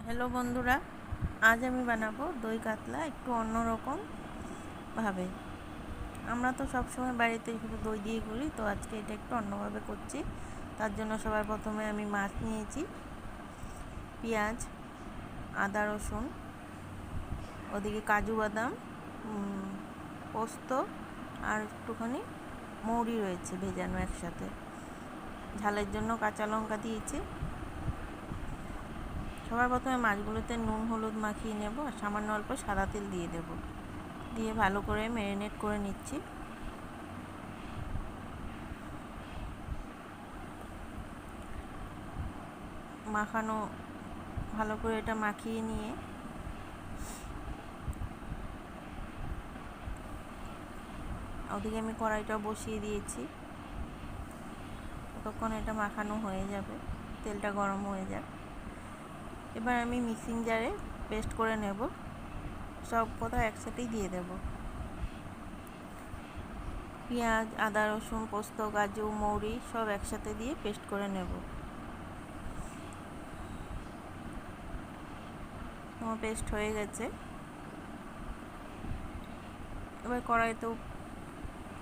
Hello বন্ধুরা, আজ আমি বানাবো দই কাতলা একটু অন্যরকম ভাবে। আমরা তো সবসময় বাড়িতে শুধু দই দিয়ে করি, তো আজকে এটা একটু অন্যভাবে করছি। তার জন্য সবার প্রথমে আমি মাছ নিয়েছি, পেঁয়াজ, আদা রসুন, ওদিকে কাজু বাদাম, পোস্ত আর একটুখানি মৌরি রয়েছে ভেজানো একসাথে। ঝালের জন্য কাঁচা লঙ্কা দিয়েছি। সবার প্রথমে মাছগুলোতে নুন হলুদ মাখিয়ে নেব আর সামান্য অল্প সাদা তেল দিয়ে দেব। দিয়ে ভালো করে ম্যারিনেট করে নিচ্ছি। মাখানো ভালো করে এটা মাখিয়ে নিয়ে ওদিকে আমি কড়াইটা বসিয়ে দিয়েছি। ততক্ষণ এটা মাখানো হয়ে যাবে, তেলটা গরম হয়ে যাক। এবার আমি মিক্সিং জারে পেস্ট করে নেব। সব কথা একসাথেই দিয়ে দেব। পেঁয়াজ, আদা রসুন, পোস্ত, কাজু, মৌরি সব একসাথে দিয়ে পেস্ট করে নেব। আমার পেস্ট হয়ে গেছে। এবার কড়াইতেও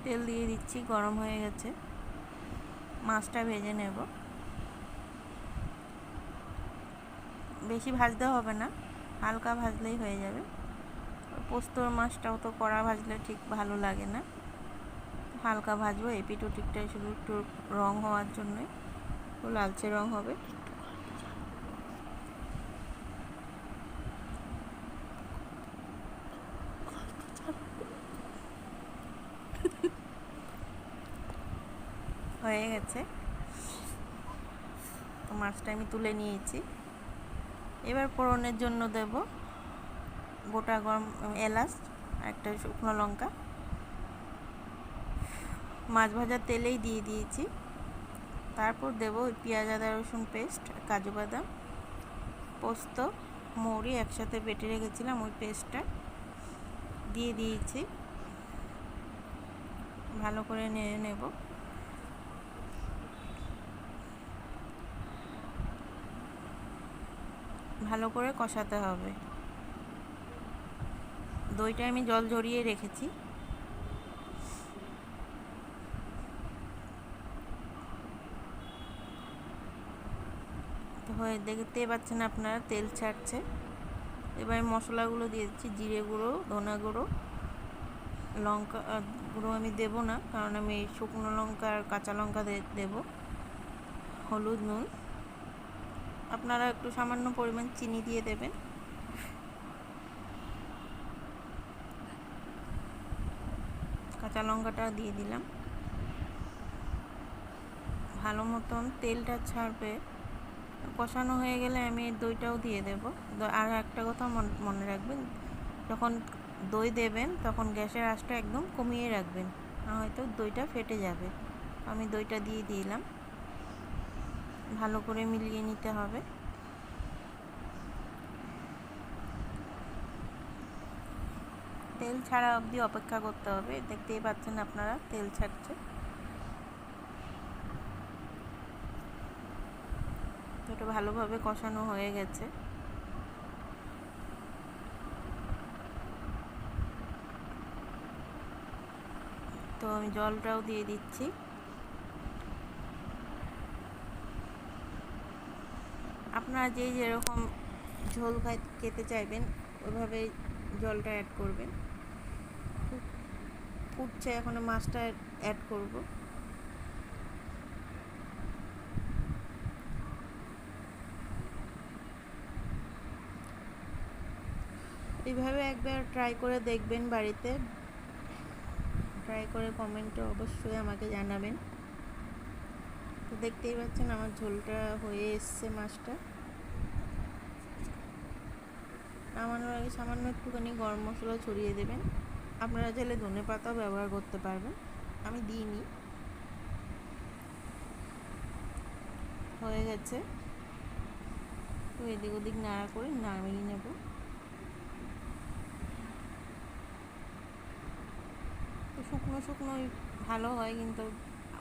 তেল দিয়ে দিচ্ছি, গরম হয়ে গেছে। মাছটা ভেজে নেব। বেশি ভাজতে হবে না, হালকা ভাজলেই হয়ে যাবে। পোস্তর মাছটাও তো কড়া ভাজলে ঠিক ভালো লাগে না, হালকা ভাজবো। এপিট ওপিটটা শুধু একটু রং হওয়ার জন্যই, লালচে রং হবে। হয়ে গেছে, তো মাছটা আমি তুলে নিয়েছি। এবার ফোড়নের জন্য দেব গোটা গরম এলাচ আর একটা শুকনো লঙ্কা। মাছ ভাজার তেলেই দিয়ে দিয়েছি। তারপর দেব ওই পেঁয়াজ আদা রসুন পেস্ট, কাজু বাদাম, পোস্ত, মৌরি একসাথে বেটে রেখেছিলাম, ওই পেস্টটা দিয়ে দিয়েছি। ভালো করে নেড়ে নেব। ভালো করে কষাতে হবে। দইটা আমি জল ঝরিয়ে রেখেছি। তো হয়ে দেখতে পাচ্ছেন আপনারা, তেল ছাড়ছে। এবার মশলাগুলো দিয়ে দিচ্ছি। জিরে গুঁড়ো, ধনা গুঁড়ো, লঙ্কা গুঁড়ো আমি দেবো না, কারণ আমি শুকনো লঙ্কা আর কাঁচা লঙ্কা দেবো। হলুদ, নুন, আপনারা একটু সামান্য পরিমাণ চিনি দিয়ে দেবেন। কাঁচা লঙ্কাটা দিয়ে দিলাম। ভালো মতন তেলটা ছাড়বে। কষানো হয়ে গেলে আমি দইটাও দিয়ে দেব। আর একটা কথা মনে রাখবেন, যখন দই দেবেন তখন গ্যাসের আঁচটা একদম কমিয়ে রাখবেন, না হয়তো দইটা ফেটে যাবে। আমি দইটা দিয়ে দিলাম। ভালো করে মিলিয়ে নিতে হবে। তেল ছাড়া অবধি অপেক্ষা করতে হবে। দেখতেই পাচ্ছেন আপনারা, তেল ছাড়ছে। তো এটা ভালোভাবে কষানো হয়ে গেছে। তো আমি জলটাও দিয়ে দিচ্ছি। আপনারা যেরকম ঝোল খেতে চাইবেন ওইভাবে জলটা অ্যাড করবেন। ফুটছে, এখন মাছটা অ্যাড করব। এইভাবে একবার ট্রাই করে দেখবেন বাড়িতে। ট্রাই করে কমেন্টে অবশ্যই আমাকে জানাবেন। তো দেখতেই পাচ্ছেন আমার ঝোলটা হয়ে এসছে। মাছটা নামানোর আগে সামান্য একটুখানি গরম মশলা ছড়িয়ে দেবেন। আপনারা চাইলে ধনে পাতাও ব্যবহার করতে পারবেন, আমি দিইনি। হয়ে গেছে, তো এদিক ওদিক নাড়া করে নামিয়ে নেব। তো শুকনো শুকনোই ভালো হয়, কিন্তু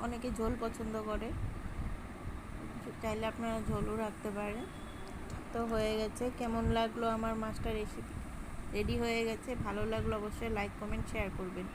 অনেকে ঝোল পছন্দ করে, চাইলে আপনারা ঝোলও রাখতে পারেন। তো হয়ে গেছে। কেমন লাগলো আমার মাছটা রেসিপি? রেডি হয়ে গেছে। ভালো লাগলো অবশ্যই লাইক কমেন্ট শেয়ার করবেন।